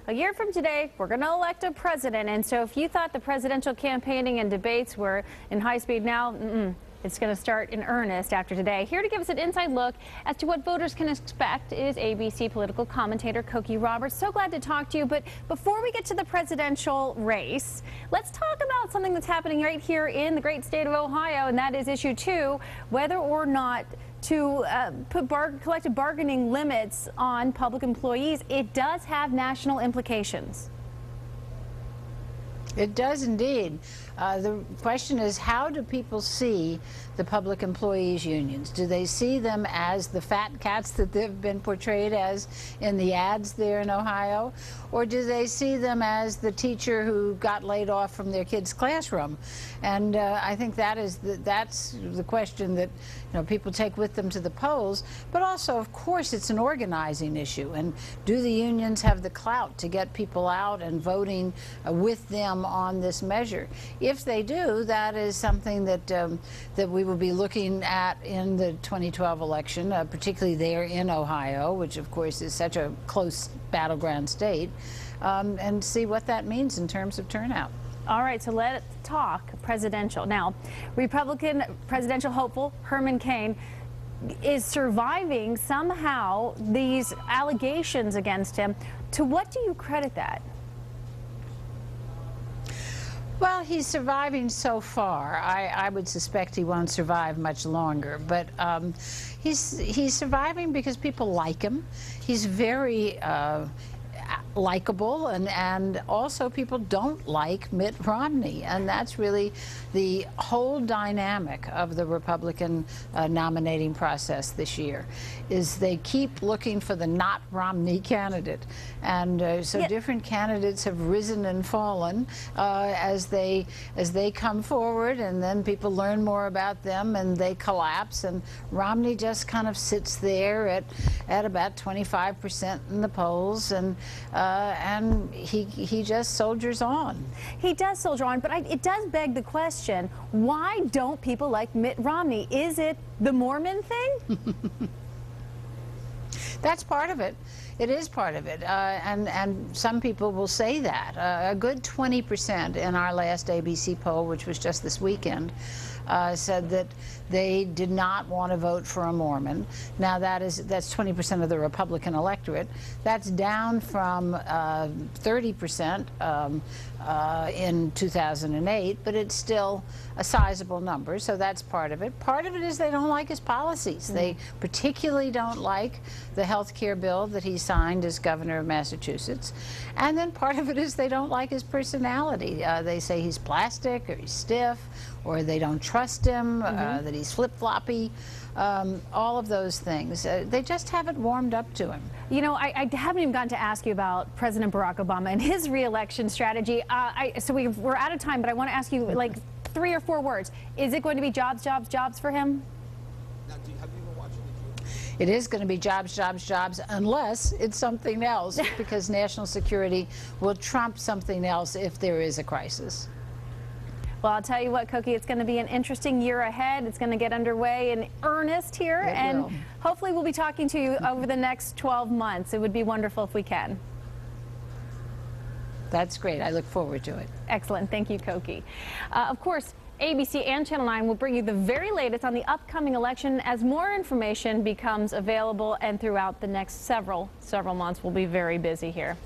A year from today, we're going to elect a president. And so if you thought the presidential campaigning and debates were in high speed now, it's going to start in earnest after today. Here to give us an inside look as to what voters can expect is ABC political commentator Cokie Roberts. So glad to talk to you. But before we get to the presidential race, let's talk about something that's happening right here in the great state of Ohio, and that is issue 2, whether or not to put collective bargaining limits on public employees. It does have national implications. It does indeed. The question is, how do people see the public employees unions? Do they see them as the fat cats that they've been portrayed as in the ads there in Ohio? Or do they see them as the teacher who got laid off from their kid's classroom? And I think that's the question that people take with them to the polls. But also, of course, it's an organizing issue. And do the unions have the clout to get people out and voting with them on this measure? If they do, that is something that that we will be looking at in the 2012 election, particularly there in Ohio, which of course is such a close battleground state, and see what that means in terms of turnout. All right, so let's talk presidential. Now, Republican presidential hopeful Herman Cain is surviving somehow these allegations against him. To what do you credit that? Well, he's surviving so far. I would suspect he won't survive much longer, but he's surviving because people like him. He's very likable, and also people don't like Mitt Romney, and that's really the whole dynamic of the Republican nominating process this year, is they keep looking for the not Romney candidate, and so different candidates have risen and fallen as they come forward, and then people learn more about them and they collapse, and Romney just kind of sits there at about 25% in the polls, and he just soldiers on. He does soldier on, but it does beg the question, why don't people like Mitt Romney? Is it the Mormon thing? That's part of it. It is part of it, and some people will say that. A good 20% in our last ABC poll, which was just this weekend, said that they did not want to vote for a Mormon. Now that's 20% of the Republican electorate. That's down from 30% in 2008, but it's still a sizable number, so that's part of it. Part of it is they don't like his policies. They particularly don't like the health care bill that he signed as governor of Massachusetts. And then part of it is they don't like his personality. They say he's plastic, or he's stiff, or they don't trust him, that he's flip-floppy, all of those things. They just haven't warmed up to him. You know, I haven't even gotten to ask you about President Barack Obama and his re-election strategy. So we're out of time, but I want to ask you like 3 or 4 words. Is it going to be jobs, jobs, jobs for him? Now, have you been watching the It is going to be jobs, jobs, jobs, unless it's something else, because national security will trump something else if there is a crisis. Well, I'll tell you what, Cokie, it's going to be an interesting year ahead. It's going to get underway in earnest here, and hopefully we'll be talking to you over the next 12 months. It would be wonderful if we can. That's great. I look forward to it. Excellent. Thank you, Cokie. Of course, ABC and Channel 9 will bring you the very latest on the upcoming election as more information becomes available, and throughout the next several months we'll be very busy here.